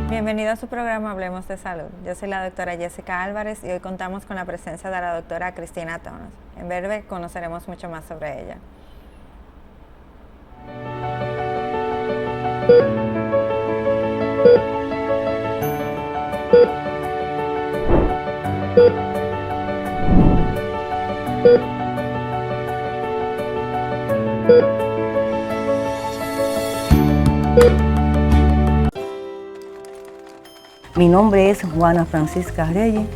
Bienvenido a su programa Hablemos de Salud. Yo soy la doctora Jessica Álvarez y hoy contamos con la presencia de la doctora Cristina Tonos. En breve conoceremos mucho más sobre ella. Mi nombre es Juana Francisca Reyes,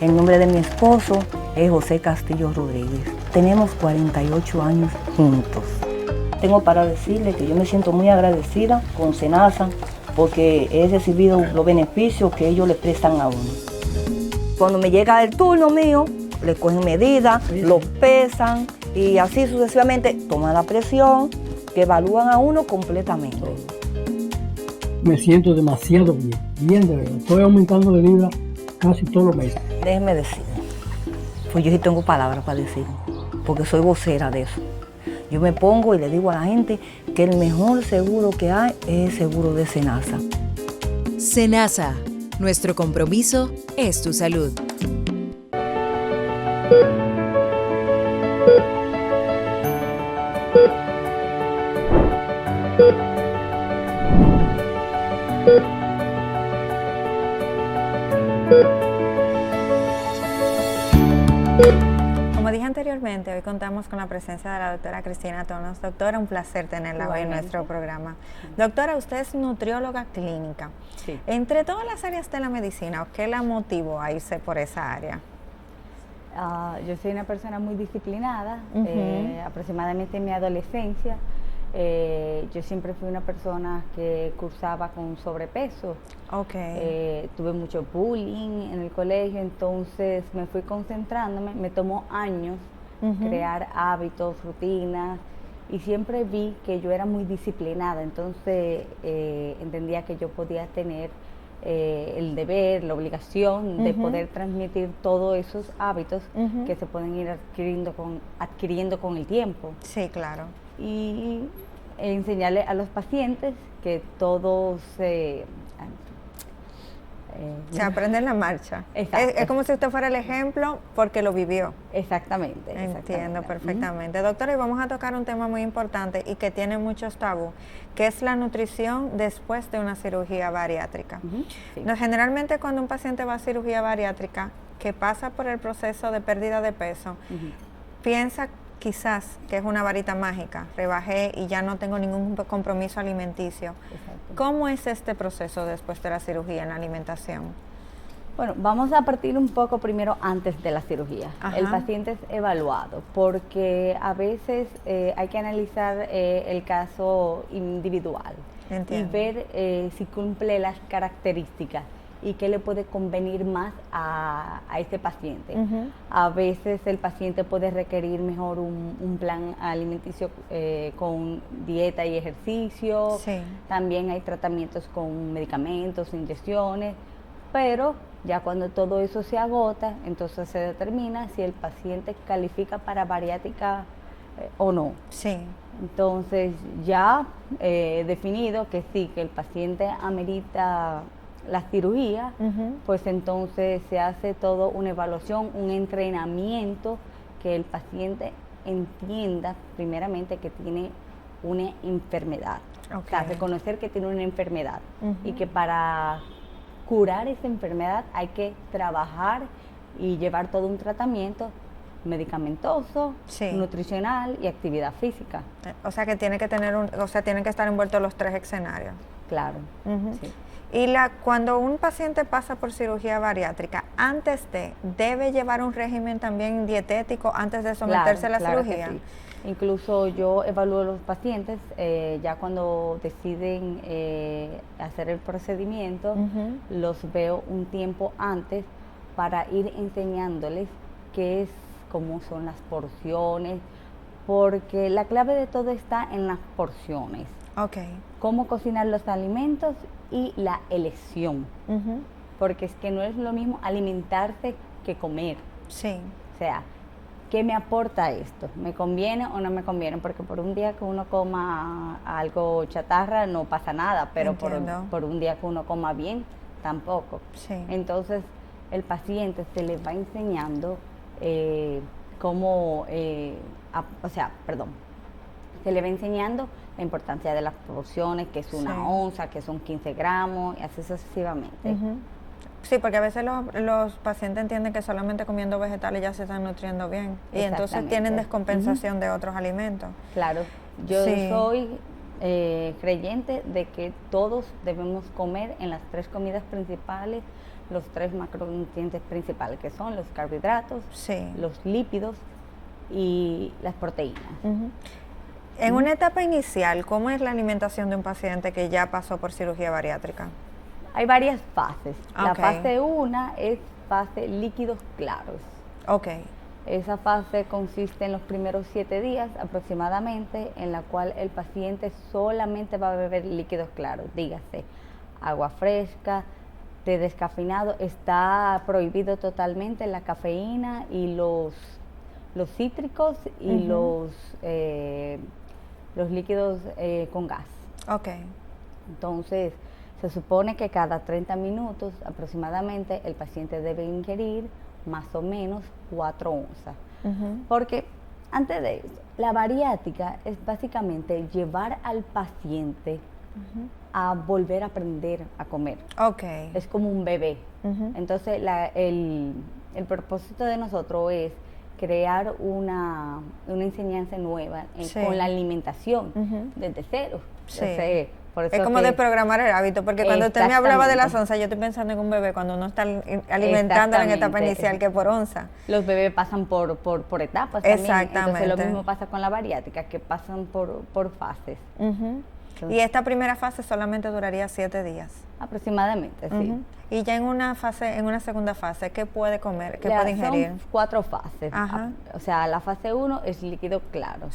el nombre de mi esposo es José Castillo Rodríguez. Tenemos 48 años juntos. Tengo para decirle que yo me siento muy agradecida con SENASA porque he recibido los beneficios que ellos le prestan a uno. Cuando me llega el turno mío, le cogen medidas, lo pesan y así sucesivamente toman la presión, que evalúan a uno completamente. Me siento demasiado bien de verdad. Estoy aumentando de libra casi todos los meses. Déjeme decir, pues yo sí tengo palabras para decir, porque soy vocera de eso. Yo me pongo y le digo a la gente que el mejor seguro que hay es el seguro de SENASA. SENASA, nuestro compromiso es tu salud. Como dije anteriormente, hoy contamos con la presencia de la doctora Cristina Tonos. Doctora, un placer tenerla hoy en nuestro programa. Doctora, usted es nutrióloga clínica. Sí. Entre todas las áreas de la medicina, ¿qué la motivó a irse por esa área? Yo soy una persona muy disciplinada, aproximadamente en mi adolescencia. Yo siempre fui una persona que cursaba con sobrepeso. Tuve mucho bullying en el colegio, entonces me fui concentrándome. Me tomó años crear hábitos, rutinas, y siempre vi que yo era muy disciplinada, entonces entendía que yo podía tener el deber, la obligación de poder transmitir todos esos hábitos que se pueden ir adquiriendo con el tiempo. Sí, claro. Y enseñarle a los pacientes que todos se aprende en la marcha. Es como si usted fuera el ejemplo porque lo vivió. Exactamente. Entiendo perfectamente. Doctora, y vamos a tocar un tema muy importante y que tiene muchos tabú, que es la nutrición después de una cirugía bariátrica. Generalmente cuando un paciente va a cirugía bariátrica, que pasa por el proceso de pérdida de peso, piensa quizás que es una varita mágica, rebajé y ya no tengo ningún compromiso alimenticio. Exacto. ¿Cómo es este proceso después de la cirugía en la alimentación? Bueno, vamos a partir un poco primero antes de la cirugía. El paciente es evaluado porque a veces hay que analizar el caso individual. Entiendo. Y ver si cumple las características y qué le puede convenir más a ese paciente. A veces el paciente puede requerir mejor un plan alimenticio con dieta y ejercicio. También hay tratamientos con medicamentos, inyecciones, pero ya cuando todo eso se agota, entonces se determina si el paciente califica para bariátrica o no. Entonces ya definido que sí, que el paciente amerita la cirugía, pues entonces se hace todo una evaluación, un entrenamiento, que el paciente entienda primeramente que tiene una enfermedad. O sea, reconocer que tiene una enfermedad y que para curar esa enfermedad hay que trabajar y llevar todo un tratamiento medicamentoso, nutricional y actividad física. O sea que tiene que tener tienen que estar envueltos los tres escenarios. Claro. Y cuando un paciente pasa por cirugía bariátrica, ¿debe llevar un régimen también dietético antes de someterse a la cirugía? Sí. Incluso yo evalúo a los pacientes ya cuando deciden hacer el procedimiento, los veo un tiempo antes para ir enseñándoles cómo son las porciones, porque la clave de todo está en las porciones. cómo cocinar los alimentos y la elección. Porque es que no es lo mismo alimentarse que comer. Sí. O sea, ¿qué me aporta esto? ¿Me conviene o no me conviene? Porque por un día que uno coma algo chatarra no pasa nada, pero por un día que uno coma bien, tampoco. Sí. Entonces, el paciente se le va enseñando se le va enseñando la importancia de las porciones, que es una onza, que son 15 gramos, y así sucesivamente. Sí, porque a veces los pacientes entienden que solamente comiendo vegetales ya se están nutriendo bien y entonces tienen descompensación de otros alimentos. Claro, yo soy creyente de que todos debemos comer en las 3 comidas principales los 3 macronutrientes principales, que son los carbohidratos, los lípidos y las proteínas. En una etapa inicial, ¿cómo es la alimentación de un paciente que ya pasó por cirugía bariátrica? Hay varias fases. La fase 1 es fase líquidos claros. Esa fase consiste en los primeros 7 días aproximadamente, en la cual el paciente solamente va a beber líquidos claros, dígase agua fresca, té descafeinado. Está prohibido totalmente la cafeína y los cítricos y los líquidos con gas. Entonces, se supone que cada 30 minutos aproximadamente el paciente debe ingerir más o menos 4 onzas. Porque antes de eso, la bariátrica es básicamente llevar al paciente a volver a aprender a comer. Es como un bebé. Entonces, el propósito de nosotros es crear una enseñanza nueva con la alimentación desde cero. Por eso es como de programar el hábito, porque cuando usted me hablaba de las onzas, yo estoy pensando en un bebé cuando uno está alimentando en etapa inicial que por onza. Los bebés pasan por etapas también. Entonces lo mismo pasa con la bariátrica, que pasan por fases. Y esta primera fase solamente duraría 7 días. Aproximadamente, sí. Y ya en una segunda fase, ¿qué puede comer? ¿Qué puede ingerir? Son 4 fases. O sea, la fase 1 es líquido claro.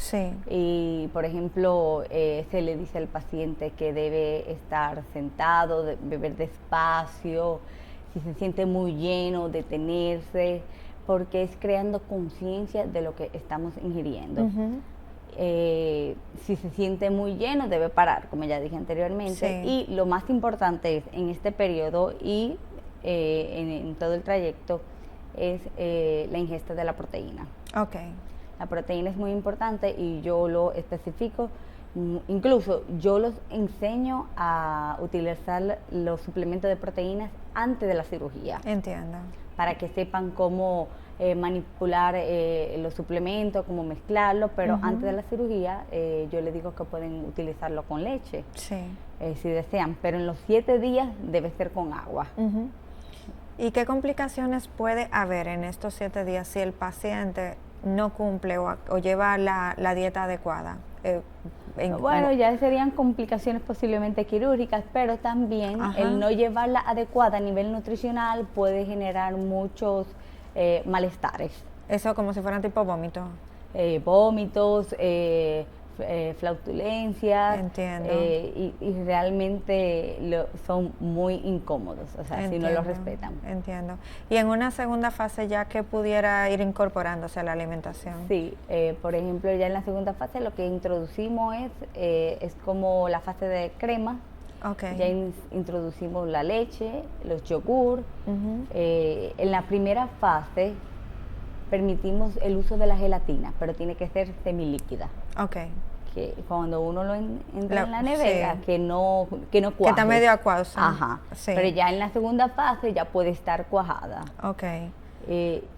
Y, por ejemplo, se le dice al paciente que debe estar sentado, beber despacio, si se siente muy lleno, detenerse, porque es creando conciencia de lo que estamos ingiriendo. Si se siente muy lleno, debe parar, como ya dije anteriormente. Y lo más importante es, en este periodo y en todo el trayecto, es la ingesta de la proteína. La proteína es muy importante y yo lo especifico. Incluso yo los enseño a utilizar los suplementos de proteínas antes de la cirugía. Entiendo. Para que sepan cómo manipular los suplementos, cómo mezclarlos, pero antes de la cirugía yo les digo que pueden utilizarlo con leche, si desean, pero en los 7 días debe ser con agua. ¿Y qué complicaciones puede haber en estos 7 días si el paciente no cumple o lleva la dieta adecuada? Bueno, ya serían complicaciones posiblemente quirúrgicas, pero también el no llevarla adecuada a nivel nutricional puede generar muchos malestares. Eso como si fueran tipo vómitos. Vómitos, flautulencias. Entiendo. Y realmente son muy incómodos, o sea, si no los respetan. Entiendo. Y en una segunda fase ya que pudiera ir incorporándose a la alimentación. Sí, por ejemplo, ya en la segunda fase lo que introducimos es como la fase de crema. Ya introducimos la leche, los yogur. En la primera fase permitimos el uso de la gelatina, pero tiene que ser semilíquida. Que cuando uno lo entra en la nevera, que no cuaje. Que está medio acuosa. Pero ya en la segunda fase ya puede estar cuajada.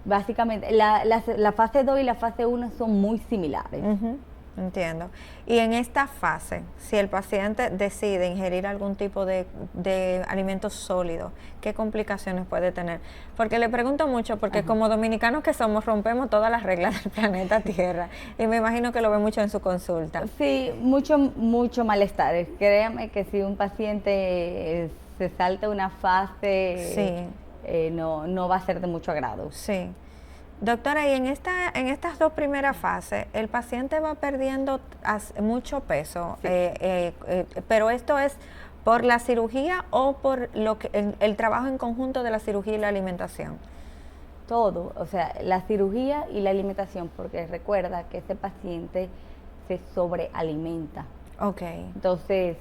Básicamente, la fase 2 y la fase 1 son muy similares. Entiendo. Y en esta fase, si el paciente decide ingerir algún tipo de alimento sólido, ¿qué complicaciones puede tener? Porque le pregunto mucho, porque como dominicanos que somos, rompemos todas las reglas del planeta Tierra, y me imagino que lo ve mucho en su consulta. Sí, mucho malestar. Créame que si un paciente se salta una fase, no va a ser de mucho agrado. Doctora, y en estas dos primeras fases, el paciente va perdiendo mucho peso, Sí. pero esto es por la cirugía o por el trabajo en conjunto de la cirugía y la alimentación. Todo, o sea, la cirugía y la alimentación, porque recuerda que ese paciente se sobrealimenta. Ok, Entonces,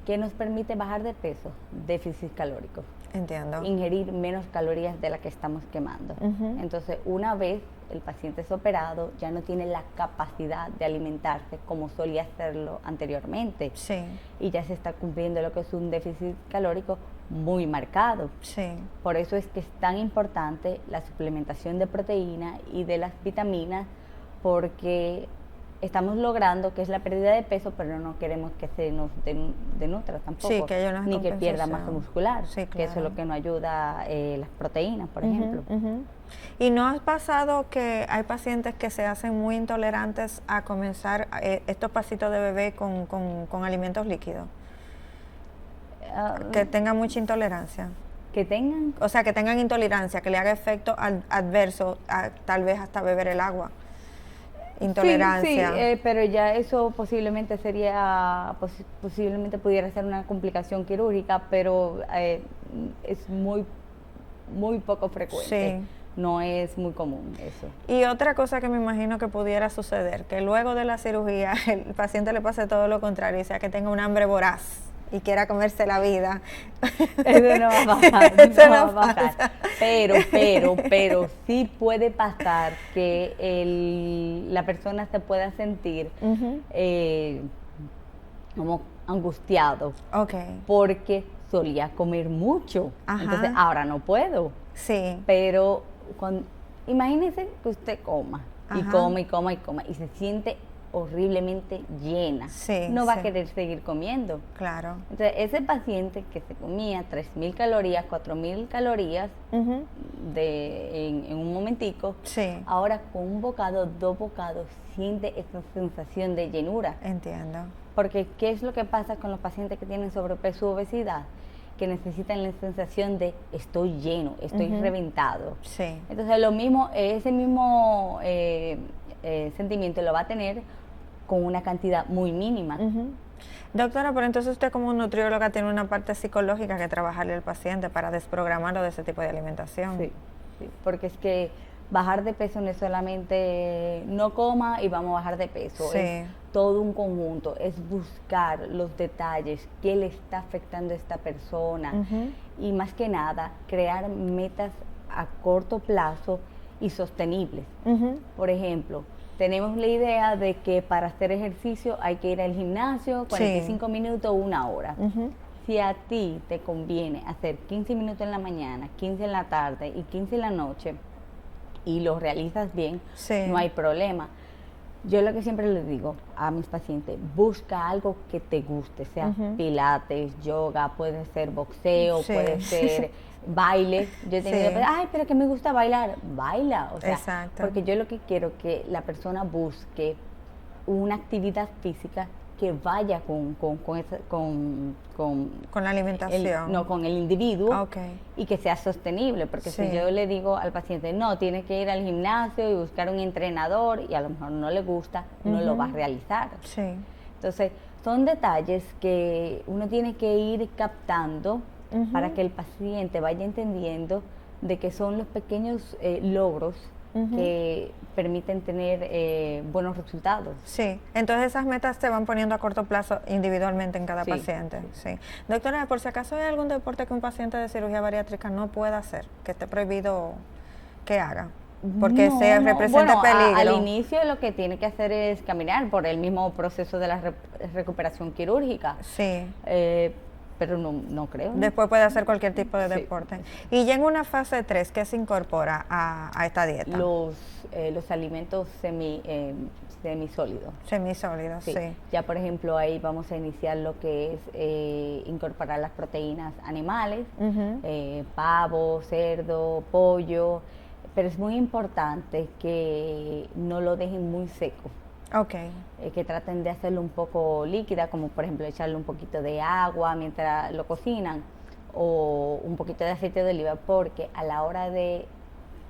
¿qué nos permite bajar de peso? Déficit calórico. entiendo. Ingerir menos calorías de las que estamos quemando. Ujú. Entonces, una vez el paciente es operado, ya no tiene la capacidad de alimentarse como solía hacerlo anteriormente. Sí, Y ya se está cumpliendo lo que es un déficit calórico muy marcado. sí. Por eso es que es tan importante la suplementación de proteína y de las vitaminas, porque estamos logrando que es la pérdida de peso, pero no queremos que se nos denutra tampoco, Sí, que haya una ni que pierda compensación. masa muscular, Sí, que eso es claro. lo que nos ayuda las proteínas, por ejemplo. Ujú. ¿Y no has pasado que hay pacientes que se hacen muy intolerantes a comenzar estos pasitos de bebé con alimentos líquidos? Ah, Que tengan mucha intolerancia. que tengan, O sea, que tengan intolerancia, que le haga efecto adverso, tal vez hasta beber el agua. Intolerancia. sí, pero ya eso posiblemente posiblemente pudiera ser una complicación quirúrgica, pero es muy poco frecuente. Sí. No es muy común eso. Y otra cosa que me imagino que pudiera suceder, que luego de la cirugía el paciente le pase todo lo contrario, o sea, que tenga un hambre voraz y quiera comerse la vida. Eso no va a pasar, Eso no va a no pasar. pasa. Pero sí puede pasar que la persona se pueda sentir Ujú. como angustiado, Ok, porque solía comer mucho. Ajá. Entonces ahora no puedo. sí, Pero imagínese que usted coma y Ajá. coma y coma y coma y se siente horriblemente llena. Sí, no va sí. a querer seguir comiendo. claro. Entonces, ese paciente que se comía 3.000 calorías, 4.000 calorías Ujú. en un momentico, Sí, ahora con un bocado, 2 bocados, siente esa sensación de llenura. entiendo. Porque, ¿qué es lo que pasa con los pacientes que tienen sobrepeso o obesidad? Que necesitan la sensación de estoy lleno, estoy Ujú. reventado. Sí, Entonces, ese mismo sentimiento lo va a tener con una cantidad muy mínima. Ujú. Doctora, pero entonces usted como nutrióloga tiene una parte psicológica que trabajarle al paciente para desprogramarlo de ese tipo de alimentación. Sí, sí, porque es que bajar de peso no es solamente no coma y vamos a bajar de peso, Sí. es todo un conjunto, es buscar los detalles, qué le está afectando a esta persona Ujú. y más que nada crear metas a corto plazo y sostenibles. Ujú. Por ejemplo, tenemos la idea de que para hacer ejercicio hay que ir al gimnasio 45 minutos o 1 hora. Ujú. Si a ti te conviene hacer 15 minutos en la mañana, 15 en la tarde y 15 en la noche y lo realizas bien, Sí. no hay problema. Yo lo que siempre les digo a mis pacientes, busca algo que te guste, sea Ujú. pilates, yoga, puede ser boxeo, Sí. puede ser baile. Yo he tenido, Sí. ay, pero que me gusta bailar, baila. O sea, Exacto. porque yo lo que quiero es que la persona busque una actividad física que vaya Con la alimentación. con el individuo Ok. y que sea sostenible, porque Sí. si yo le digo al paciente, no, tiene que ir al gimnasio y buscar un entrenador y a lo mejor no le gusta, no lo Ujú. va a realizar. Sí. Entonces, son detalles que uno tiene que ir captando Ujú. para que el paciente vaya entendiendo de que son los pequeños logros Ujú. que permiten tener buenos resultados. Sí, entonces esas metas se van poniendo a corto plazo individualmente en cada Sí, paciente. Sí. Doctora, por si acaso hay algún deporte que un paciente de cirugía bariátrica no pueda hacer, que esté prohibido que haga, porque se representa bueno, peligro. al inicio lo que tiene que hacer es caminar por el mismo proceso de la recuperación quirúrgica. Sí. Pero no creo. ¿no? Después puede hacer cualquier tipo de Sí. deporte. Y ya en una fase 3, ¿qué se incorpora a esta dieta? Los alimentos semisólidos. Semisólidos, sí. Ya, por ejemplo, ahí vamos a iniciar lo que es incorporar las proteínas animales, Ujú. pavo, cerdo, pollo, pero es muy importante que no lo dejen muy seco. Ok. Que traten de hacerlo un poco líquida, como por ejemplo echarle un poquito de agua mientras lo cocinan o un poquito de aceite de oliva, porque a la hora de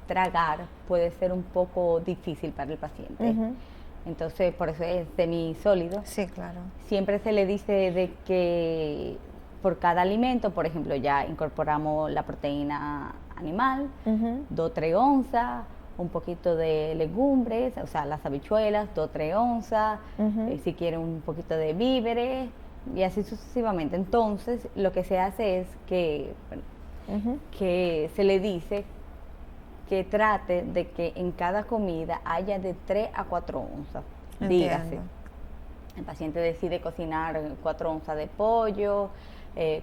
tragar puede ser un poco difícil para el paciente. Entonces, por eso es semisólido. Sí, claro. Siempre se le dice de que por cada alimento, por ejemplo, ya incorporamos la proteína animal, 2-3 onzas, un poquito de legumbres, o sea, las habichuelas, 2-3 onzas, si quieren un poquito de víveres, y así sucesivamente. Entonces, lo que se hace es que, que se le dice que trate de que en cada comida haya de 3 a 4 onzas. Dígase. El paciente decide cocinar 4 onzas de pollo,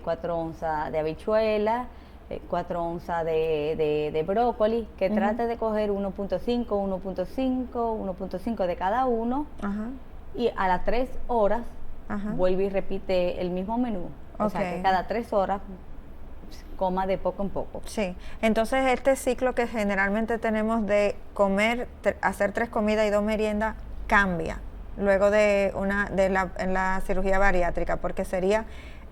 4 onzas de habichuela, 4 onzas de brócoli, que trate de coger 1.5, 1.5, 1.5 de cada uno, y a las 3 horas vuelve y repite el mismo menú. O sea, que cada 3 horas coma de poco en poco. Sí, entonces este ciclo que generalmente tenemos de comer, hacer 3 comidas y 2 meriendas, cambia luego de en la cirugía bariátrica, porque sería,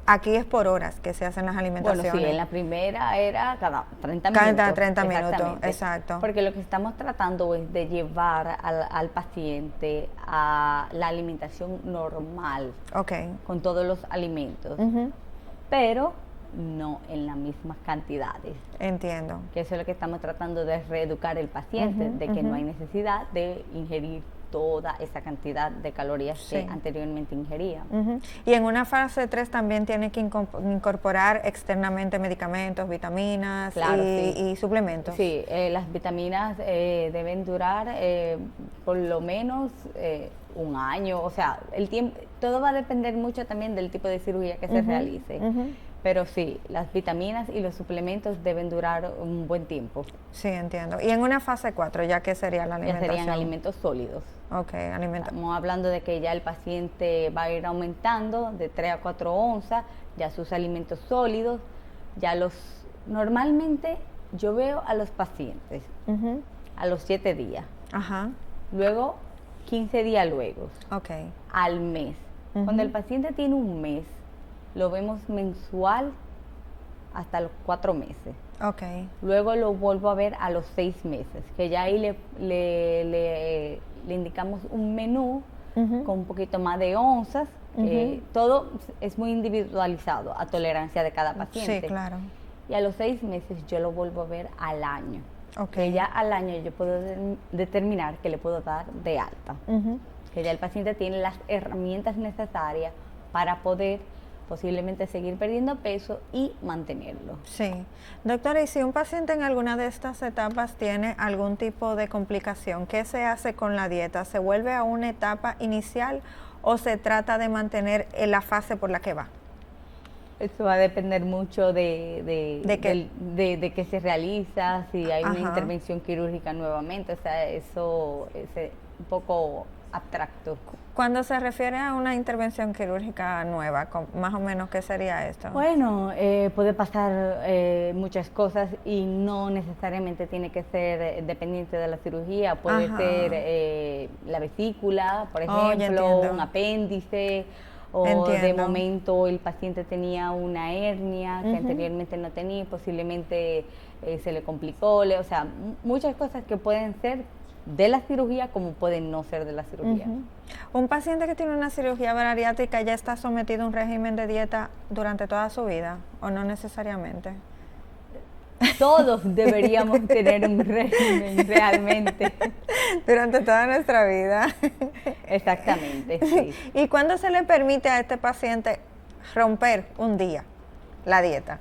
aquí es por horas que se hacen las alimentaciones. Bueno, sí, en la primera era cada 30 minutos. Cada 30 minutos, exacto. Porque lo que estamos tratando es de llevar al paciente a la alimentación normal, con todos los alimentos, pero no en las mismas cantidades. Entiendo. Que eso es lo que estamos tratando de reeducar el paciente, de que no hay necesidad de ingerir toda esa cantidad de calorías que anteriormente ingería. Y en una fase 3 también tiene que incorporar externamente medicamentos, vitaminas y suplementos. Sí, las vitaminas deben durar por lo menos 1 año, o sea, el tiempo, todo va a depender mucho también del tipo de cirugía que se realice. Pero sí, las vitaminas y los suplementos deben durar un buen tiempo. Sí, entiendo. Y en una fase 4, ¿ya qué sería la alimentación? Ya serían alimentos sólidos. Estamos hablando de que ya el paciente va a ir aumentando de 3 a 4 onzas, ya sus alimentos sólidos, ya normalmente yo veo a los pacientes a los 7 días. Luego, 15 días luego. Al mes. Cuando el paciente tiene un mes, lo vemos mensual hasta los 4 meses. Luego lo vuelvo a ver a los 6 meses, que ya ahí le indicamos un menú con un poquito más de onzas. Todo es muy individualizado a tolerancia de cada paciente. Sí, claro. Y a los 6 meses yo lo vuelvo a ver al año. Que ya al año yo puedo determinar que le puedo dar de alta. Que ya el paciente tiene las herramientas necesarias para poder posiblemente seguir perdiendo peso y mantenerlo. Sí. Doctora, y si un paciente en alguna de estas etapas tiene algún tipo de complicación, ¿qué se hace con la dieta? ¿Se vuelve a una etapa inicial o se trata de mantener en la fase por la que va? Eso va a depender mucho de qué se realiza, si hay una intervención quirúrgica nuevamente, o sea, eso es un poco abstracto. Cuando se refiere a una intervención quirúrgica nueva, más o menos, ¿qué sería esto? Bueno, puede pasar muchas cosas y no necesariamente tiene que ser dependiente de la cirugía. Puede ser la vesícula, por ejemplo, un apéndice, o de momento el paciente tenía una hernia que anteriormente no tenía, posiblemente se le complicó, o sea, muchas cosas que pueden ser de la cirugía como pueden no ser de la cirugía. ¿Un paciente que tiene una cirugía bariátrica ya está sometido a un régimen de dieta durante toda su vida o no necesariamente? Todos deberíamos tener un régimen realmente. Durante toda nuestra vida. Exactamente, sí. ¿Y cuándo se le permite a este paciente romper un día la dieta?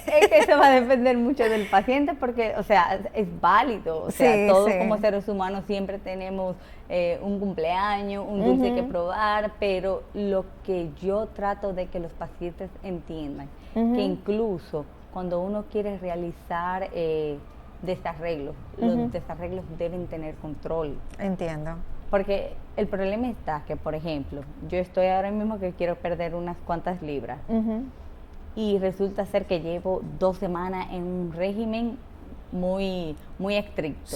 Es que eso va a depender mucho del paciente porque, o sea, es válido. O sea, todos como seres humanos siempre tenemos un cumpleaños, un dulce que probar, pero lo que yo trato de que los pacientes entiendan, que incluso cuando uno quiere realizar desarreglos, los desarreglos deben tener control. Entiendo. Porque el problema está que, por ejemplo, yo estoy ahora mismo que quiero perder unas cuantas libras. Y resulta ser que llevo 2 semanas en un régimen muy estricto.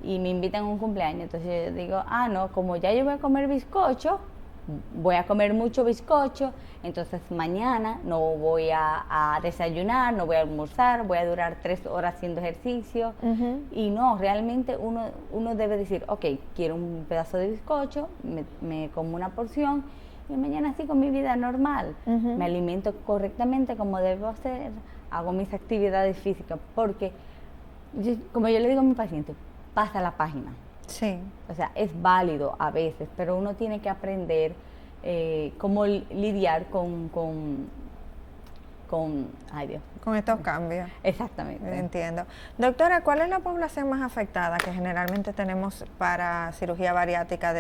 Y me invitan a un cumpleaños. Entonces yo digo, no, como ya yo voy a comer bizcocho, voy a comer mucho bizcocho, entonces mañana no voy a desayunar, no voy a almorzar, voy a durar 3 horas haciendo ejercicio. Y no, realmente uno debe decir, ok, quiero un pedazo de bizcocho, me como una porción y mañana sigo mi vida normal. Me alimento correctamente como debo hacer, hago mis actividades físicas, porque como yo le digo a mi paciente, pasa la página. Sí. O sea, es válido a veces, pero uno tiene que aprender cómo lidiar con ay Dios. Con estos cambios. Exactamente. Entiendo. Doctora, ¿cuál es la población más afectada que generalmente tenemos para cirugía bariátrica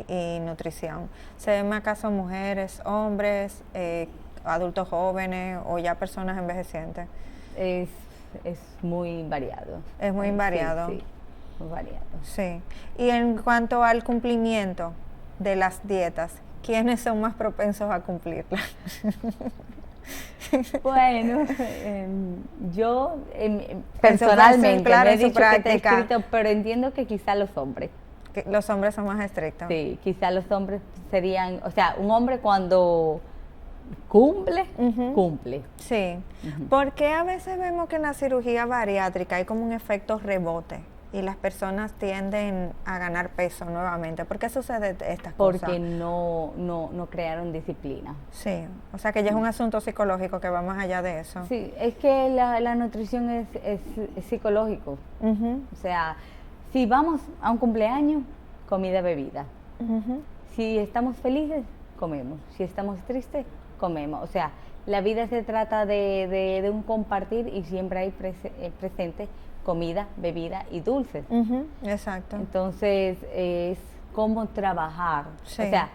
y nutrición? ¿Se ven acaso mujeres, hombres, adultos jóvenes o ya personas envejecientes? Es muy variado. Es muy variado. Sí, muy variado. Sí. Y en cuanto al cumplimiento de las dietas, ¿quiénes son más propensos a cumplirlas? Bueno, yo personalmente claro, me he en su dicho que está práctica. escrito, pero entiendo que quizá los hombres. Que los hombres son más estrictos. Sí, quizá los hombres serían, o sea, un hombre cuando cumple. Sí. Porque a veces vemos que en la cirugía bariátrica hay como un efecto rebote y las personas tienden a ganar peso nuevamente? ¿Por qué sucede estas cosas? Porque no crearon disciplina. Sí, o sea que ya es un asunto psicológico que va más allá de eso. Sí, es que la nutrición es psicológico. O sea, si vamos a un cumpleaños, comida, bebida. Si estamos felices, comemos. Si estamos tristes, comemos. O sea, la vida se trata de un compartir y siempre hay presente comida, bebida y dulces. Exacto. Entonces, es cómo trabajar. Sí. O sea,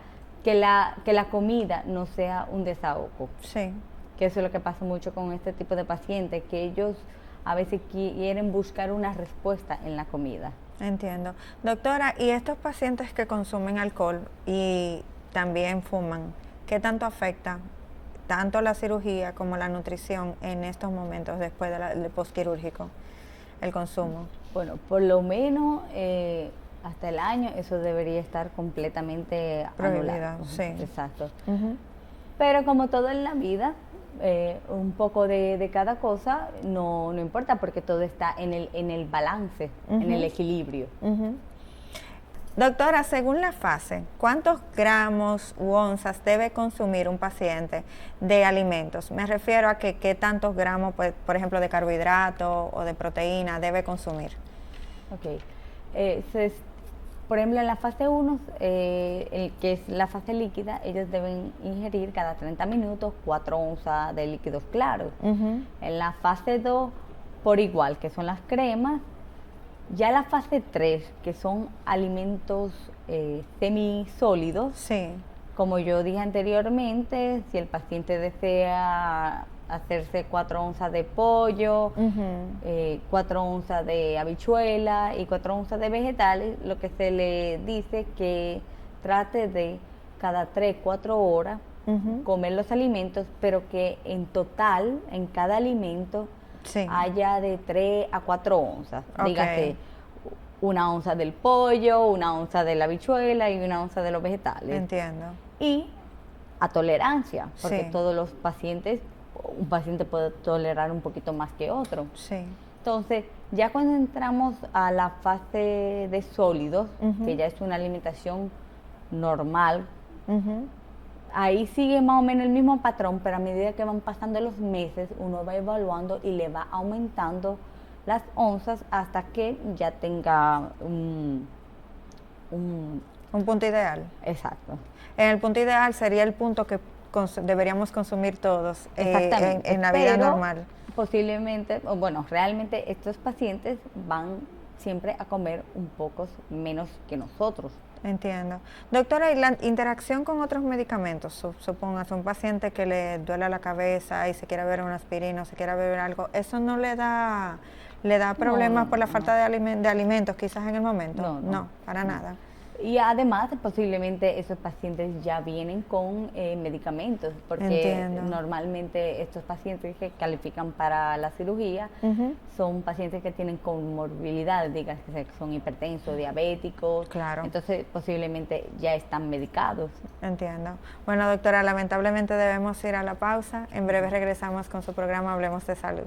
que la comida no sea un desahogo. Sí. Que eso es lo que pasa mucho con este tipo de pacientes, que ellos a veces quieren buscar una respuesta en la comida. Entiendo. Doctora, ¿y estos pacientes que consumen alcohol y también fuman, qué tanto afecta tanto la cirugía como la nutrición en estos momentos después del postquirúrgico, el consumo? Bueno, por lo menos hasta el año eso debería estar completamente anulado. Sí. Exacto. Pero como todo en la vida, un poco de cada cosa no importa, porque todo está en el balance, en el equilibrio. Doctora, según la fase, ¿cuántos gramos u onzas debe consumir un paciente de alimentos? Me refiero a que qué tantos gramos, pues, por ejemplo, de carbohidrato o de proteína debe consumir. Ok. Por ejemplo, en la fase 1, que es la fase líquida, ellos deben ingerir cada 30 minutos 4 onzas de líquidos claros. En la fase 2, por igual, que son las cremas. Ya la fase 3, que son alimentos semisólidos, sí. Como yo dije anteriormente, si el paciente desea hacerse 4 onzas de pollo, 4 onzas de habichuela y 4 onzas de vegetales, lo que se le dice que trate de cada 3-4 horas comer los alimentos, pero que en total, en cada alimento, sí, haya de 3 a 4 onzas. Okay. Dígase, 1 onza del pollo, 1 onza de la habichuela y 1 onza de los vegetales. Entiendo. Y a tolerancia, porque sí, todos los pacientes, un paciente puede tolerar un poquito más que otro. Sí. Entonces, ya cuando entramos a la fase de sólidos, que ya es una alimentación normal, ahí sigue más o menos el mismo patrón, pero a medida que van pasando los meses, uno va evaluando y le va aumentando las onzas hasta que ya tenga un punto ideal. Exacto. En el punto ideal sería el punto que deberíamos consumir todos en la vida normal. Posiblemente, o bueno, realmente estos pacientes van siempre a comer un poco menos que nosotros. Entiendo. Doctora, ¿y la interacción con otros medicamentos? Supongas un paciente que le duele la cabeza y se quiere beber una aspirina o se quiere beber algo, ¿eso no le da problemas por la falta de alimentos quizás en el momento? No, para nada. Y además, posiblemente esos pacientes ya vienen con medicamentos, porque normalmente estos pacientes que califican para la cirugía son pacientes que tienen comorbilidades, digas que son hipertensos, diabéticos, entonces posiblemente ya están medicados. Entiendo. Bueno, doctora, lamentablemente debemos ir a la pausa. En breve regresamos con su programa Hablemos de Salud.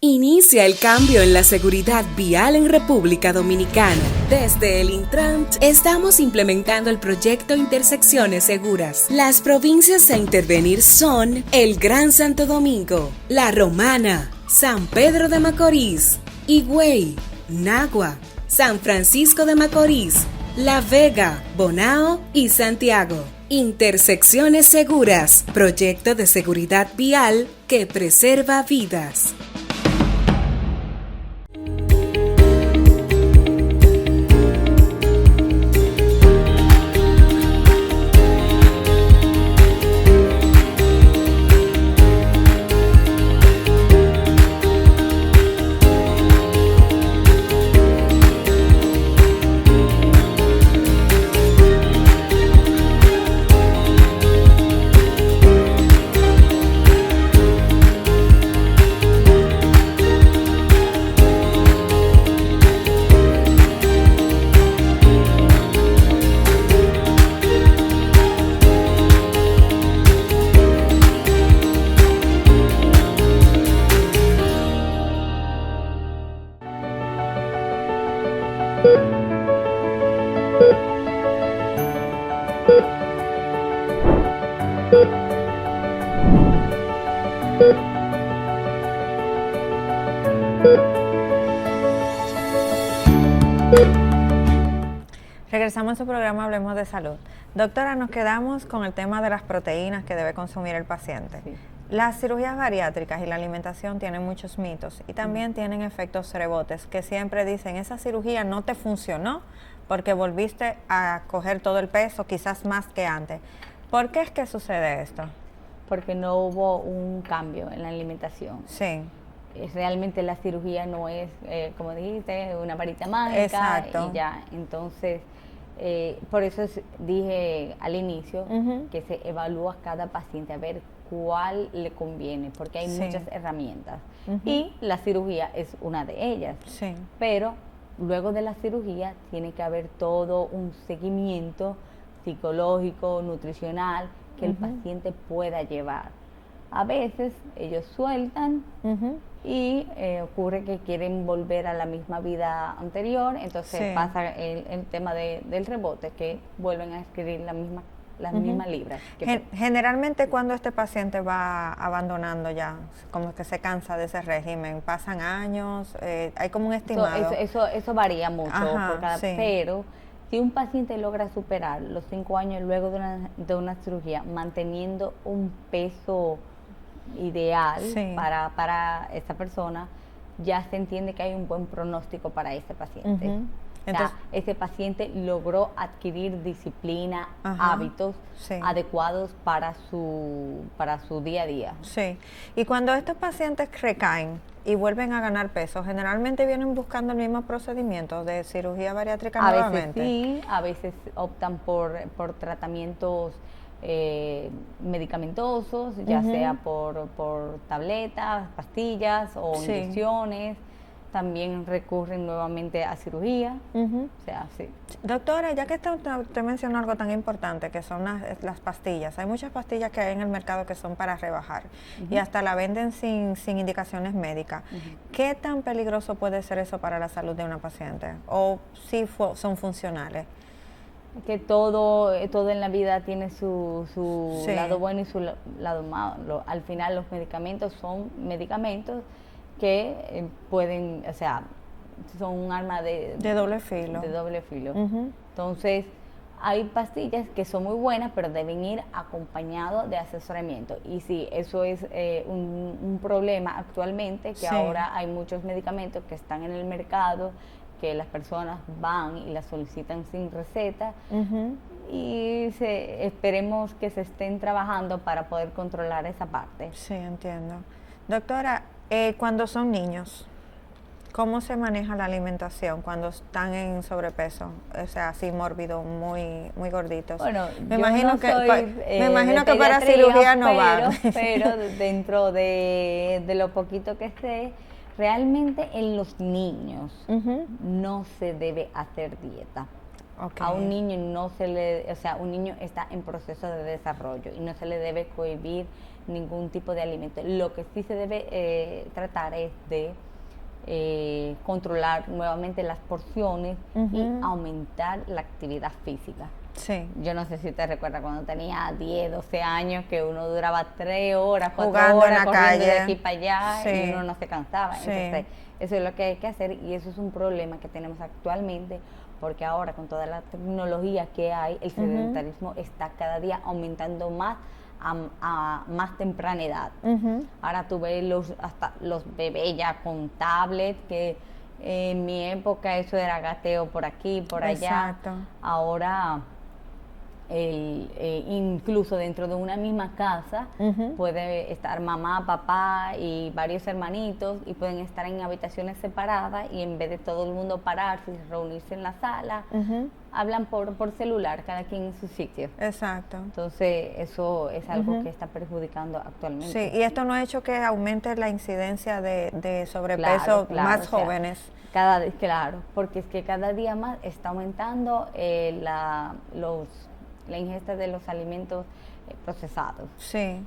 Inicia el cambio en la seguridad vial en República Dominicana. Desde el Intrant estamos implementando el proyecto Intersecciones Seguras. Las provincias a intervenir son el Gran Santo Domingo, La Romana, San Pedro de Macorís, Higüey, Nagua, San Francisco de Macorís, La Vega, Bonao y Santiago. Intersecciones Seguras, proyecto de seguridad vial que preserva vidas. Regresamos a su programa Hablemos de Salud. Doctora, nos quedamos con el tema de las proteínas que debe consumir el paciente. Sí. Las cirugías bariátricas y la alimentación tienen muchos mitos y también tienen efectos rebotes que siempre dicen, esa cirugía no te funcionó porque volviste a coger todo el peso, quizás más que antes. ¿Por qué es que sucede esto? Porque no hubo un cambio en la alimentación. Sí. Realmente la cirugía no es, como dijiste, una varita mágica. Exacto. Y ya, entonces, por eso dije al inicio que se evalúa cada paciente a ver cuál le conviene, porque hay muchas herramientas. Y la cirugía es una de ellas. Sí. Pero luego de la cirugía tiene que haber todo un seguimiento psicológico, nutricional, que el paciente pueda llevar. A veces ellos sueltan y ocurre que quieren volver a la misma vida anterior, entonces pasa el tema del rebote, que vuelven a adquirir las mismas libras. Generalmente cuando este paciente va abandonando ya, como que se cansa de ese régimen, pasan años, hay como un estimado. Eso varía mucho, pero si un paciente logra superar los 5 años luego de una cirugía, manteniendo un peso ideal para esa persona, ya se entiende que hay un buen pronóstico para ese paciente. Entonces, ese paciente logró adquirir disciplina, hábitos adecuados para su día a día. Sí. Y cuando estos pacientes recaen y vuelven a ganar peso, generalmente vienen buscando el mismo procedimiento de cirugía bariátrica nuevamente. A veces sí, a veces optan por tratamientos medicamentosos, ya sea por tabletas, pastillas o inyecciones. También recurren nuevamente a cirugía. O sea, sí. Doctora, ya que usted mencionó algo tan importante que son las pastillas, hay muchas pastillas que hay en el mercado que son para rebajar y hasta la venden sin indicaciones médicas. ¿Qué tan peligroso puede ser eso para la salud de una paciente? ¿O si son funcionales? Que todo en la vida tiene su lado bueno y su lado malo. Al final los medicamentos son medicamentos que pueden, o sea, son un arma de doble filo. De doble filo. Entonces, hay pastillas que son muy buenas, pero deben ir acompañados de asesoramiento. Y sí, eso es un problema actualmente, que ahora hay muchos medicamentos que están en el mercado, que las personas van y las solicitan sin receta, y esperemos que se estén trabajando para poder controlar esa parte. Sí, entiendo. Doctora, cuando son niños, ¿cómo se maneja la alimentación cuando están en sobrepeso? O sea, así mórbido, muy gorditos. Bueno, me imagino que para cirugía no va. Pero dentro de lo poquito que sé, realmente en los niños no se debe hacer dieta. Okay. A un niño no se le, o sea, un niño está en proceso de desarrollo y no se le debe cohibir ningún tipo de alimento. Lo que sí se debe tratar es de controlar nuevamente las porciones y aumentar la actividad física. Sí. Yo no sé si te recuerdas cuando tenía 10, 12 años que uno duraba 3 horas, 4 jugando horas en la corriendo calle, de aquí para allá y uno no se cansaba. Sí. Entonces, eso es lo que hay que hacer y eso es un problema que tenemos actualmente, porque ahora con toda la tecnología que hay, el sedentarismo está cada día aumentando más a más temprana edad. Ahora tú ves hasta los bebés ya con tablet, que en mi época eso era gateo por aquí, por allá. Exacto. Ahora incluso dentro de una misma casa puede estar mamá, papá y varios hermanitos y pueden estar en habitaciones separadas y en vez de todo el mundo pararse y reunirse en la sala, hablan por celular, cada quien en su sitio. Exacto. Entonces eso es algo que está perjudicando actualmente. Sí, y esto no ha hecho que aumente la incidencia de sobrepeso más jóvenes. Claro, porque es que cada día más está aumentando la ingesta de los alimentos procesados. Sí.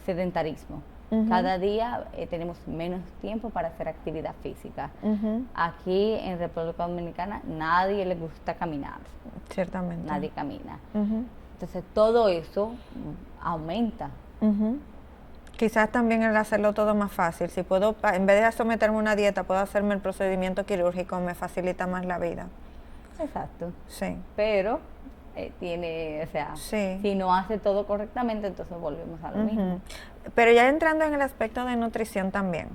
Sedentarismo. Cada día tenemos menos tiempo para hacer actividad física. Aquí en República Dominicana nadie le gusta caminar. Ciertamente. Nadie camina. Entonces todo eso aumenta. Quizás también el hacerlo todo más fácil. Si puedo, en vez de someterme a una dieta, puedo hacerme el procedimiento quirúrgico, me facilita más la vida. Exacto. Sí. Pero si no hace todo correctamente, entonces volvemos a lo mismo. Pero ya entrando en el aspecto de nutrición también,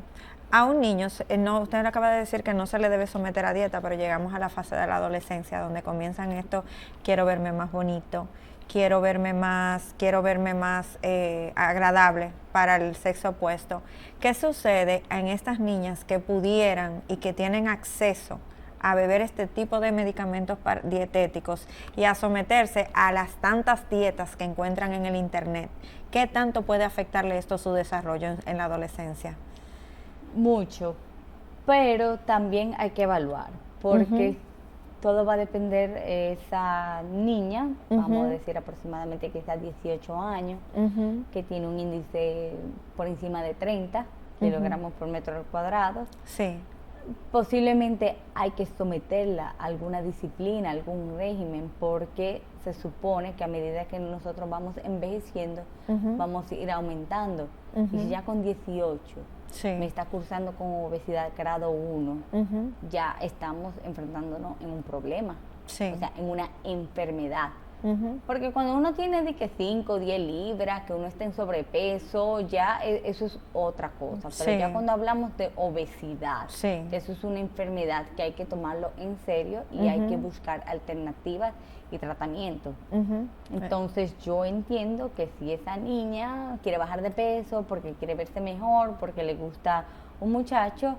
a un niño, usted acaba de decir que no se le debe someter a dieta, pero llegamos a la fase de la adolescencia donde comienzan esto, quiero verme más bonito, quiero verme más agradable para el sexo opuesto. ¿Qué sucede en estas niñas que pudieran y que tienen acceso a beber este tipo de medicamentos dietéticos y a someterse a las tantas dietas que encuentran en el internet? ¿Qué tanto puede afectarle esto a su desarrollo en la adolescencia? Mucho, pero también hay que evaluar, porque todo va a depender esa niña, vamos a decir aproximadamente quizás 18 años, que tiene un índice por encima de 30 kilogramos por metro cuadrado. Sí. Posiblemente hay que someterla a alguna disciplina, algún régimen, porque se supone que a medida que nosotros vamos envejeciendo, vamos a ir aumentando. Y si ya con 18 me está cursando con obesidad grado 1, ya estamos enfrentándonos en un problema, o sea, en una enfermedad. Porque cuando uno tiene de que 5 o 10 libras, que uno está en sobrepeso, ya eso es otra cosa. Pero ya cuando hablamos de obesidad, eso es una enfermedad que hay que tomarlo en serio y hay que buscar alternativas y tratamiento. Entonces yo entiendo que si esa niña quiere bajar de peso porque quiere verse mejor, porque le gusta un muchacho,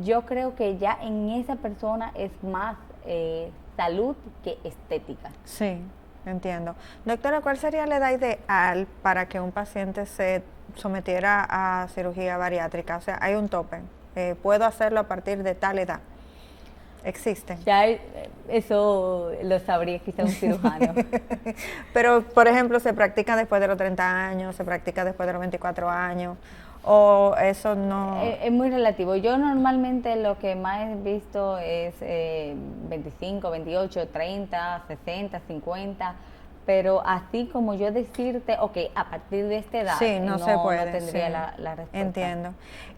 yo creo que ya en esa persona es más salud que estética. Sí. Entiendo. Doctora, ¿cuál sería la edad ideal para que un paciente se sometiera a cirugía bariátrica? O sea, hay un tope. ¿Puedo hacerlo a partir de tal edad? ¿Existen? Ya eso lo sabría quizá un cirujano. Pero, por ejemplo, ¿se practica después de los 30 años? ¿Se practica después de los 24 años? ¿O eso no? Es muy relativo. Yo normalmente lo que más he visto es 25, 28, 30, 60, 50, pero así como yo decirte, ok, a partir de esta edad, no se puede, no tendría la respuesta. Entiendo.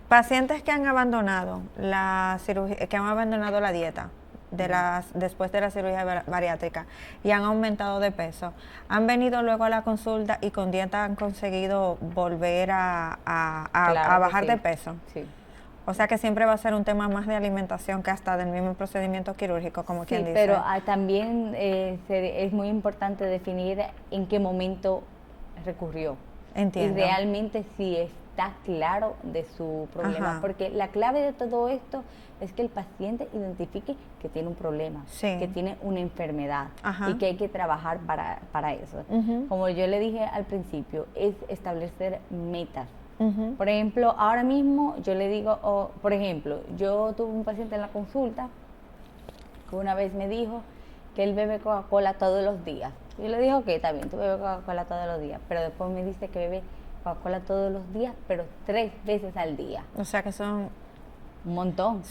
Pacientes que han abandonado la cirugía, que han abandonado la dieta, después de la cirugía bariátrica y han aumentado de peso, han venido luego a la consulta y con dieta han conseguido volver a bajar de peso. Sí. O sea que siempre va a ser un tema más de alimentación que hasta del mismo procedimiento quirúrgico, como quien dice. Pero también es muy importante definir en qué momento recurrió. Entiendo. Y realmente si está claro de su problema. Porque la clave de todo esto es que el paciente identifique que tiene un problema, que tiene una enfermedad y que hay que trabajar para eso. Como yo le dije al principio, es establecer metas. Por ejemplo, ahora mismo yo le digo, por ejemplo, yo tuve un paciente en la consulta que una vez me dijo que él bebe Coca-Cola todos los días. Yo le dije, ok, está bien, tú bebes Coca-Cola todos los días, pero después me dice que bebe Coca-Cola todos los días, pero 3 veces al día. O sea que son... Un montón.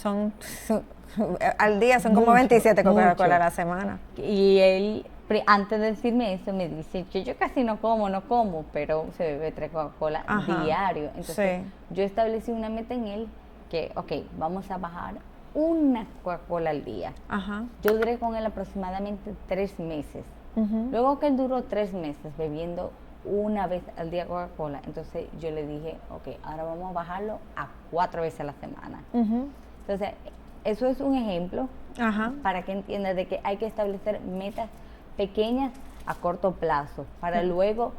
Al día son como 27 Coca-Cola a la semana. Y él, antes de decirme eso, me dice, yo casi no como, pero se bebe 3 Coca-Cola diario. Entonces, yo establecí una meta en él que, ok, vamos a bajar una Coca-Cola al día. Yo duré con él aproximadamente 3 meses. Luego que él duró 3 meses bebiendo una vez al día Coca-Cola, entonces yo le dije, ok, ahora vamos a bajarlo a 4 veces a la semana. Entonces, eso es un ejemplo para que entiendas de que hay que establecer metas pequeñas a corto plazo para luego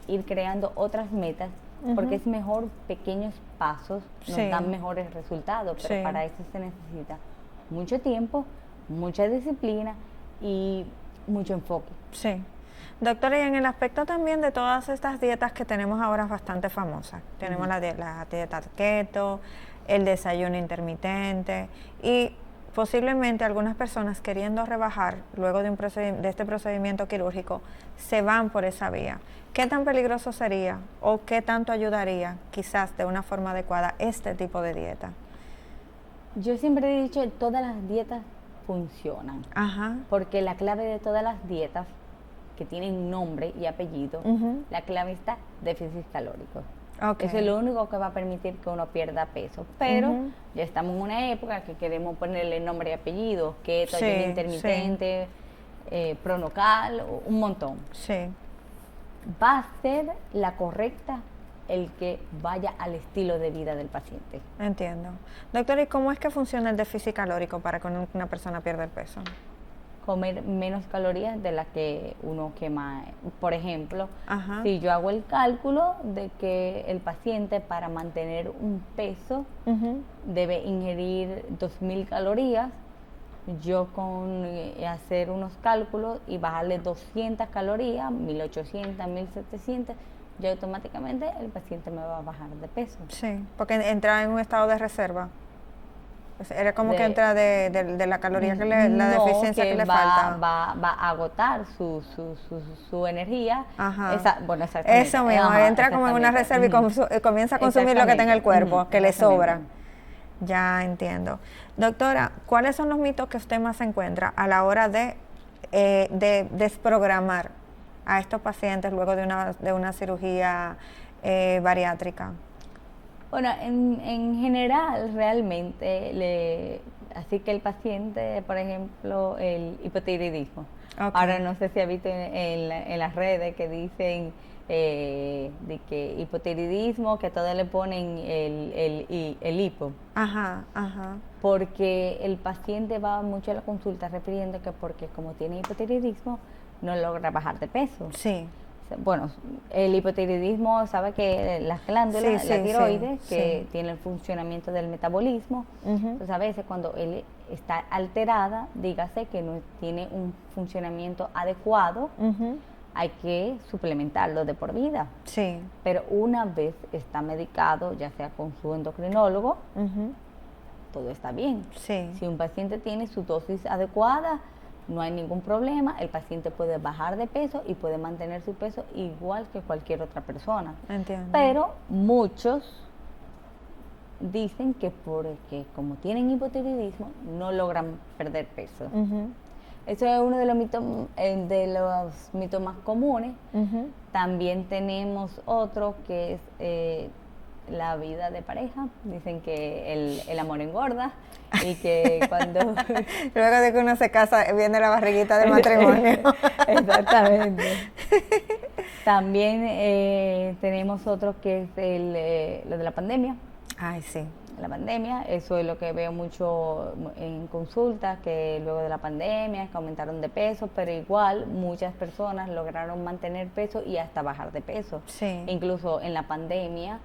ir creando otras metas, porque es mejor pequeños pasos, nos dan mejores resultados, pero para eso se necesita mucho tiempo, mucha disciplina y mucho enfoque. Sí. Doctora, y en el aspecto también de todas estas dietas que tenemos ahora bastante famosas, tenemos la dieta keto, el desayuno intermitente y posiblemente algunas personas queriendo rebajar luego de este procedimiento quirúrgico se van por esa vía. ¿Qué tan peligroso sería o qué tanto ayudaría quizás de una forma adecuada este tipo de dieta? Yo siempre he dicho que todas las dietas funcionan, porque la clave de todas las dietas que tienen nombre y apellido, la clave está déficit calórico. Eso es lo único que va a permitir que uno pierda peso. Pero ya estamos en una época que queremos ponerle nombre y apellido, keto, ayuno intermitente, pronocal, un montón. Va a ser la correcta el que vaya al estilo de vida del paciente. Entiendo. Doctora, ¿y cómo es que funciona el déficit calórico para que una persona pierda el peso? Comer menos calorías de las que uno quema. Por ejemplo, si yo hago el cálculo de que el paciente para mantener un peso debe ingerir 2.000 calorías, yo con hacer unos cálculos y bajarle 200 calorías, 1.800, 1.700, yo automáticamente el paciente me va a bajar de peso. Sí, porque entra en un estado de reserva. Era como que entra de la caloría que la deficiencia que le falta. Va a agotar su energía. Exactamente. Eso mismo, entra como en una reserva y comienza a consumir lo que tenga el cuerpo, que le sobra. Ya entiendo. Doctora, ¿cuáles son los mitos que usted más encuentra a la hora de desprogramar a estos pacientes luego de una cirugía bariátrica? Bueno, en general, realmente, así que el paciente, por ejemplo, el hipotiroidismo. Ahora no sé si ha visto en las redes que dicen de que hipotiroidismo, que a todos le ponen el hipo. Porque el paciente va mucho a la consulta refiriendo que porque como tiene hipotiroidismo, no logra bajar de peso. Bueno, el hipotiroidismo sabe que las glándulas, la tiroides, que tiene el funcionamiento del metabolismo, entonces a veces cuando él está alterada, dígase que no tiene un funcionamiento adecuado, hay que suplementarlo de por vida. Pero una vez está medicado, ya sea con su endocrinólogo, todo está bien. Si un paciente tiene su dosis adecuada, no hay ningún problema, el paciente puede bajar de peso y puede mantener su peso igual que cualquier otra persona. Pero muchos dicen que porque como tienen hipotiroidismo no logran perder peso. Eso es uno de los mitos más comunes. También tenemos otro que es la vida de pareja. Dicen que el amor engorda y que cuando... Luego de que uno se casa, viene la barriguita del matrimonio. Exactamente. También tenemos otro que es lo de la pandemia. Ay, sí. La pandemia, eso es lo que veo mucho en consultas, que luego de la pandemia que aumentaron de peso, pero igual muchas personas lograron mantener peso y hasta bajar de peso. Sí. Incluso en la pandemia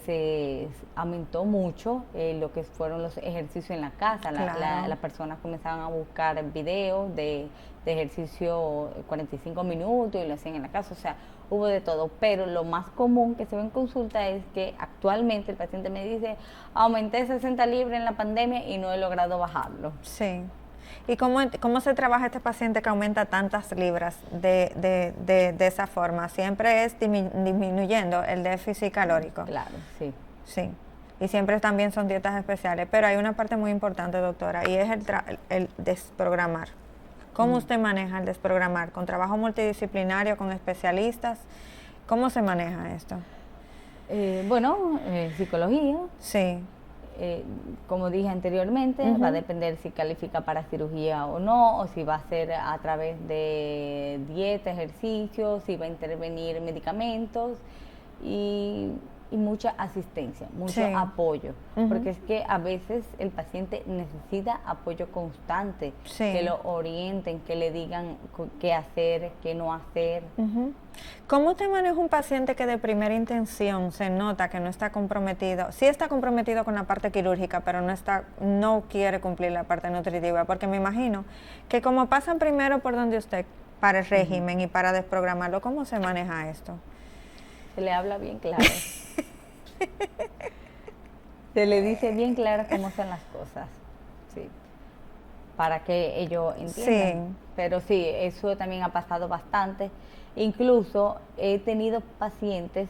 se aumentó mucho lo que fueron los ejercicios en la casa. Claro. Las personas comenzaban a buscar videos de ejercicio 45 minutos y lo hacían en la casa, o sea, hubo de todo, pero lo más común que se ve en consulta es que actualmente el paciente me dice, aumenté 60 libras en la pandemia y no he logrado bajarlo. Sí. ¿Y cómo se trabaja este paciente que aumenta tantas libras de esa forma? Siempre es disminuyendo el déficit calórico. Claro, sí. Sí. Y siempre también son dietas especiales, pero hay una parte muy importante, doctora, y es el desprogramar. ¿Cómo usted maneja el desprogramar? ¿Con trabajo multidisciplinario, con especialistas? ¿Cómo se maneja esto? Psicología. Sí. Como dije anteriormente, va a depender si califica para cirugía o no, o si va a ser a través de dieta, ejercicio, si va a intervenir medicamentos y mucha asistencia, mucho apoyo, porque es que a veces el paciente necesita apoyo constante, que lo orienten, que le digan qué hacer, qué no hacer. ¿Cómo usted maneja un paciente que de primera intención se nota que no está comprometido? Sí está comprometido con la parte quirúrgica, pero no quiere cumplir la parte nutritiva, porque me imagino que como pasan primero por donde usted para el régimen y para desprogramarlo, ¿cómo se maneja esto? Se le habla bien claro. Se le dice bien claro cómo son las cosas, sí, para que ellos entiendan. Sí. Pero sí, eso también ha pasado bastante. Incluso he tenido pacientes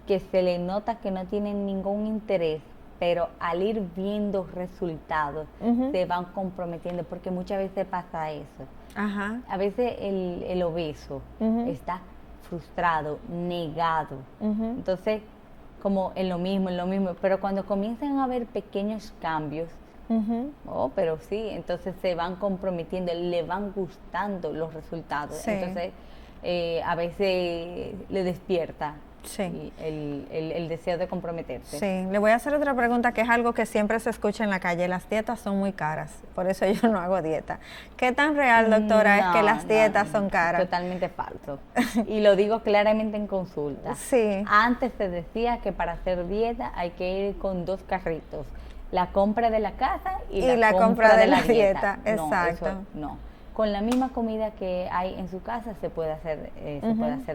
que se le nota que no tienen ningún interés, pero al ir viendo resultados se van comprometiendo, porque muchas veces pasa eso. A veces el obeso está frustrado, negado. Entonces, como en lo mismo, pero cuando comienzan a haber pequeños cambios, pero sí, entonces se van comprometiendo, le van gustando los resultados. Sí. Entonces, a veces le despierta el deseo de comprometerse. Sí, le voy a hacer otra pregunta que es algo que siempre se escucha en la calle. Las dietas son muy caras, por eso yo no hago dieta. ¿Qué tan real, doctora, es que las dietas son caras? Totalmente falso. Y lo digo claramente en consulta. Sí. Antes se decía que para hacer dieta hay que ir con 2 carritos. La compra de la casa y la compra de la dieta. Exacto. Eso, no. Con la misma comida que hay en su casa se puede hacer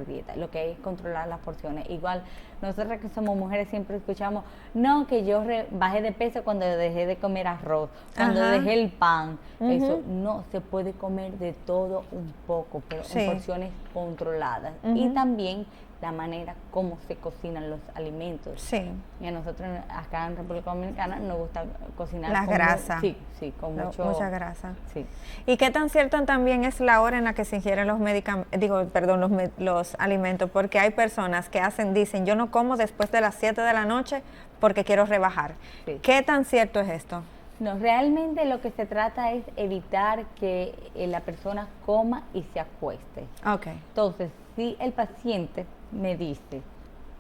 dieta. Lo que hay es controlar las porciones. Igual, nosotras que somos mujeres siempre escuchamos, no, que yo bajé de peso cuando dejé de comer arroz, cuando dejé el pan. Eso no, se puede comer de todo un poco, pero en porciones controladas. Y también la manera como se cocinan los alimentos. Sí. Y a nosotros acá en República Dominicana nos gusta cocinar las grasas. Sí, con mucha grasa. Sí. ¿Y qué tan cierto también es la hora en la que se ingieren los alimentos? Porque hay personas que dicen, yo no como después de las 7 de la noche porque quiero rebajar. Sí. ¿Qué tan cierto es esto? No, realmente lo que se trata es evitar que la persona coma y se acueste. Okay. Entonces, si el paciente me dice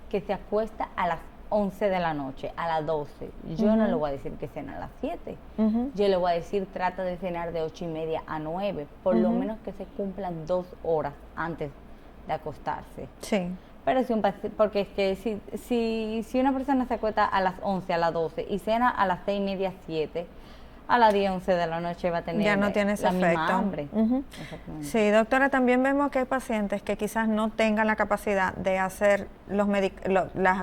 que se acuesta a las 11 de la noche, a las 12, yo no le voy a decir que cena a las 7. Yo le voy a decir, trata de cenar de 8:30 a 9, por lo menos que se cumplan 2 horas antes de acostarse. Sí. Pero porque es que si una persona se acuesta a las 11, a las 12 y cena a las 6:30, 7, a las 10, 11 de la noche va a tener ya no tiene ese efecto. Misma hambre. Sí, doctora, también vemos que hay pacientes que quizás no tengan la capacidad de hacer las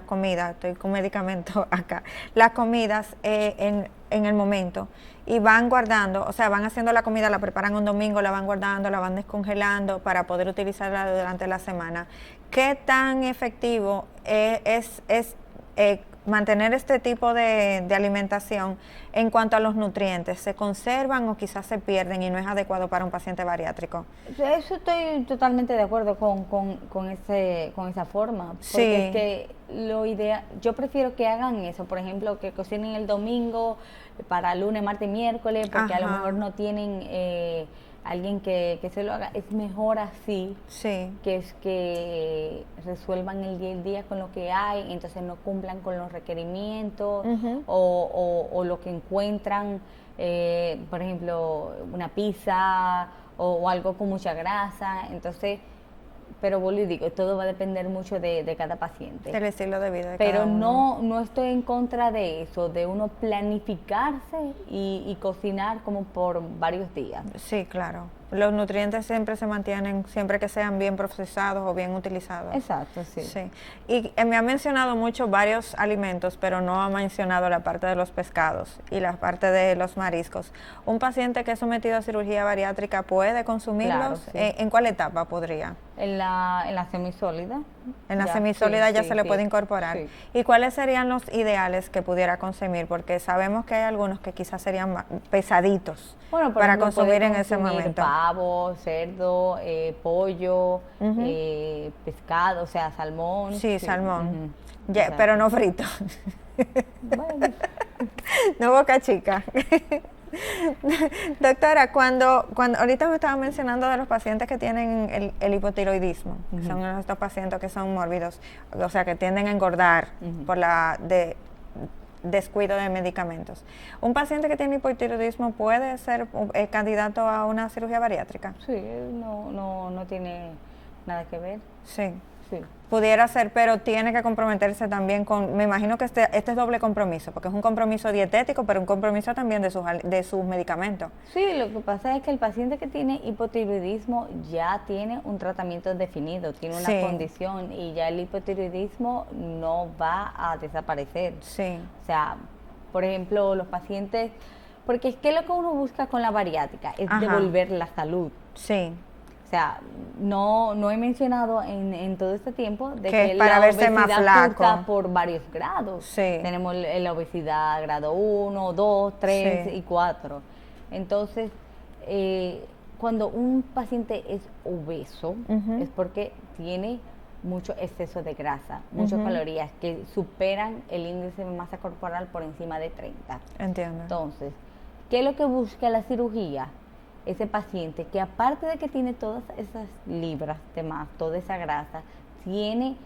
comidas, estoy con medicamentos acá, las comidas en el momento, y van guardando, o sea, van haciendo la comida, la preparan un domingo, la van guardando, la van descongelando para poder utilizarla durante la semana. ¿Qué tan efectivo es mantener este tipo de alimentación en cuanto a los nutrientes? ¿Se conservan o quizás se pierden y no es adecuado para un paciente bariátrico? Eso estoy totalmente de acuerdo con esa forma, porque Sí. es que lo ideal, yo prefiero que hagan eso, por ejemplo, que cocinen el domingo para lunes, martes y miércoles, porque a lo Ajá. mejor no tienen alguien que se lo haga. Es mejor así, Sí. que es que resuelvan el día con lo que hay, entonces no cumplan con los requerimientos o lo que encuentran, por ejemplo, una pizza o algo con mucha grasa. Entonces, pero vuelvo y digo, todo va a depender mucho de cada paciente. Del estilo de vida de Pero cada uno. no estoy en contra de eso, de uno planificarse y cocinar como por varios días. Sí, claro. Los nutrientes siempre se mantienen, siempre que sean bien procesados o bien utilizados. Exacto, sí. Sí. Y me ha mencionado mucho varios alimentos, pero no ha mencionado la parte de los pescados y la parte de los mariscos. ¿Un paciente que es sometido a cirugía bariátrica puede consumirlos? Claro, sí. ¿En cuál etapa podría? En la semisólida. En la Ya, semisólida sí, ya sí, se le sí. puede incorporar. Sí. ¿Y cuáles serían los ideales que pudiera consumir? Porque sabemos que hay algunos que quizás serían pesaditos Bueno, por para ejemplo, consumir puede en ese consumir momento. pavo, cerdo, pollo, pescado, o sea, salmón. Sí, salmón. Ujú. Ya, Exacto. pero no frito. Bueno, No boca chica. Doctora, cuando ahorita me estaba mencionando de los pacientes que tienen el hipotiroidismo, que son estos pacientes que son mórbidos, o sea, que tienden a engordar por descuido de medicamentos. ¿Un paciente que tiene hipotiroidismo puede ser candidato a una cirugía bariátrica? sí, no tiene nada que ver. Sí. Sí. Pudiera ser, pero tiene que comprometerse también con, me imagino que este es doble compromiso, porque es un compromiso dietético, pero un compromiso también de sus medicamentos. Sí, lo que pasa es que el paciente que tiene hipotiroidismo ya tiene un tratamiento definido, tiene una Sí. condición y ya el hipotiroidismo no va a desaparecer. Sí. O sea, por ejemplo, los pacientes, porque es que lo que uno busca con la bariátrica es Ajá. devolver la salud. Sí. O sea, no he mencionado en todo este tiempo de Que que para la verse más obesidad flaco. cursa por varios grados. Sí. Tenemos la obesidad grado 1, 2, 3 Sí. y 4. Entonces, cuando un paciente es obeso, es porque tiene mucho exceso de grasa, muchas calorías que superan el índice de masa corporal por encima de 30. Entiendo. Entonces, ¿qué es lo que busca la cirugía? Ese paciente que aparte de que tiene todas esas libras de más, toda esa grasa, tiene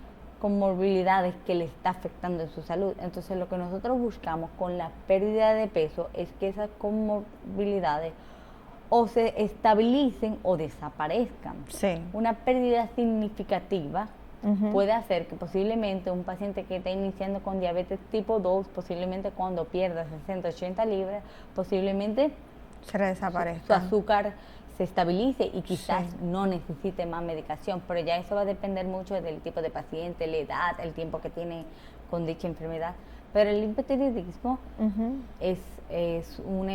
comorbilidades que le está afectando en su salud. Entonces lo que nosotros buscamos con la pérdida de peso es que esas comorbilidades o se estabilicen o desaparezcan. Sí. Una pérdida significativa puede hacer que posiblemente un paciente que está iniciando con diabetes tipo 2, posiblemente cuando pierda 60, 80 libras, posiblemente Se le su desaparezca. azúcar se estabilice y quizás Sí. no necesite más medicación, pero ya eso va a depender mucho del tipo de paciente, la edad, el tiempo que tiene con dicha enfermedad. Pero el hipotiroidismo es una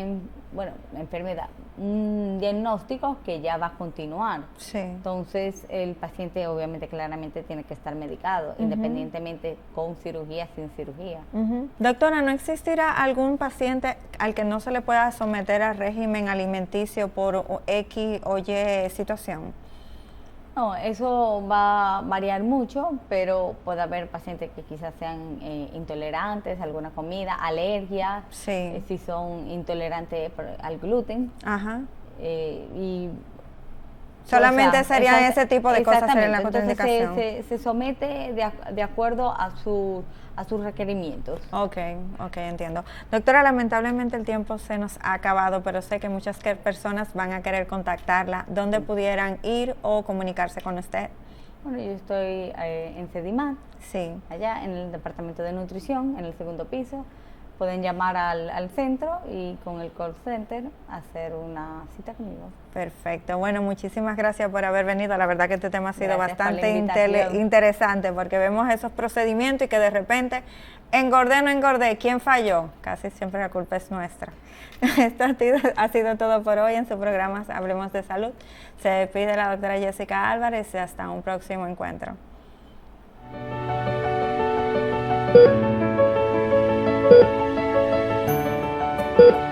enfermedad, un diagnóstico que ya va a continuar. Sí. Entonces el paciente obviamente claramente tiene que estar medicado, independientemente con cirugía, sin cirugía. Doctora, ¿no existirá algún paciente al que no se le pueda someter al régimen alimenticio por X o Y situación? No, eso va a variar mucho, pero puede haber pacientes que quizás sean intolerantes a alguna comida, alergias, Sí. si son intolerantes al gluten. Ajá. Y Solamente o sea, serían ese tipo de cosas serían la Entonces contraindicación. se somete de acuerdo a sus requerimientos. Ok, entiendo. Doctora, lamentablemente el tiempo se nos ha acabado, pero sé que muchas personas van a querer contactarla. ¿Dónde pudieran ir o comunicarse con usted? Bueno, yo estoy en Sedimat, Sí. allá en el departamento de nutrición, en el segundo piso. Pueden llamar al centro y con el call center hacer una cita conmigo. Perfecto. Bueno, muchísimas gracias por haber venido. La verdad que este tema ha sido Gracias por la bastante invitación. interesante porque vemos esos procedimientos y que de repente engordé, no engordé. ¿Quién falló? Casi siempre la culpa es nuestra. Esto ha sido todo por hoy en su programa Hablemos de Salud. Se despide la doctora Jessica Álvarez y hasta un próximo encuentro. you.